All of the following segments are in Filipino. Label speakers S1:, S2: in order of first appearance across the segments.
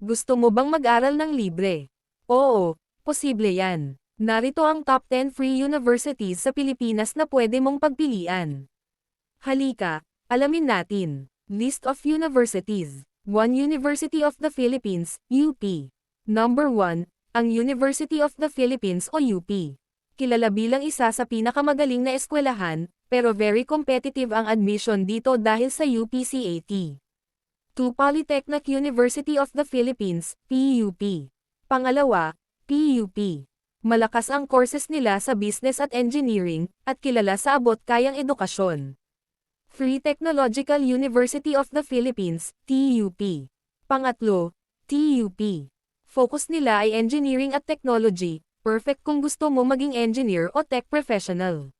S1: Gusto mo bang mag-aral ng libre? Oo, posible yan. Narito ang top 10 free universities sa Pilipinas na pwede mong pagpilian. Halika, alamin natin. List of universities. 1 University of the Philippines, UP. Number 1, ang University of the Philippines o UP. Kilala bilang isa sa pinakamagaling na eskwelahan, pero very competitive ang admission dito dahil sa UPCAT. 2 Polytechnic University of the Philippines, PUP. Pangalawa, PUP. Malakas ang courses nila sa business at engineering, at kilala sa abot-kayang edukasyon. 3 Technological University of the Philippines, TUP. Pangatlo, TUP. Focus nila ay engineering at technology, perfect kung gusto mo maging engineer o tech professional.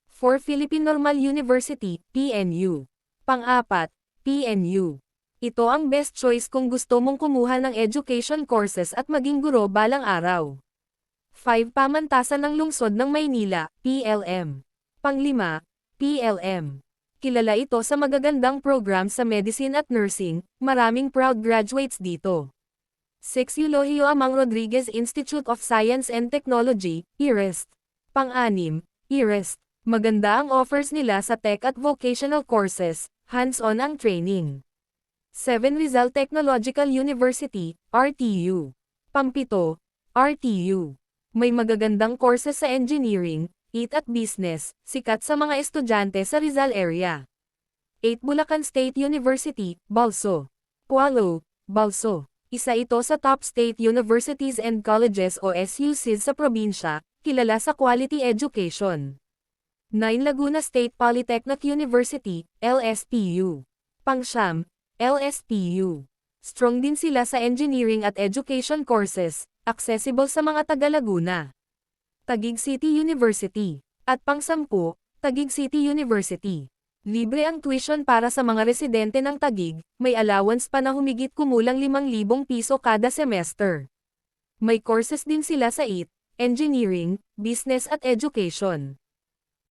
S1: 4 Philippine Normal University, PNU. Pang-apat, PNU. Ito ang best choice kung gusto mong kumuha ng education courses at maging guro balang araw. 5 Pamantasan ng Lungsod ng Maynila, PLM. Panglima, PLM. Kilala ito sa magagandang program sa medicine at nursing, maraming proud graduates dito. 6 Eulogio Amang Rodriguez Institute of Science and Technology, IREST. Pang-anim, IREST. Maganda ang offers nila sa tech at vocational courses, hands-on ang training. 7 Rizal Technological University, RTU. Pampito, RTU. May magagandang courses sa engineering, IT at business, sikat sa mga estudyante sa Rizal area. 8 Bulacan State University, Balso. Pualo, Balso. Isa ito sa top state universities and colleges o SUCs sa probinsya, kilala sa quality education. 9 Laguna State Polytechnic University, LSPU. Pangsyam, LSPU. Strong din sila sa engineering at education courses, accessible sa mga taga-Laguna. Taguig City University. At pang-10, Taguig City University. Libre ang tuition para sa mga residente ng Taguig, may allowance pa na humigit kumulang 5,000 piso kada semester. May courses din sila sa IT, engineering, business at education.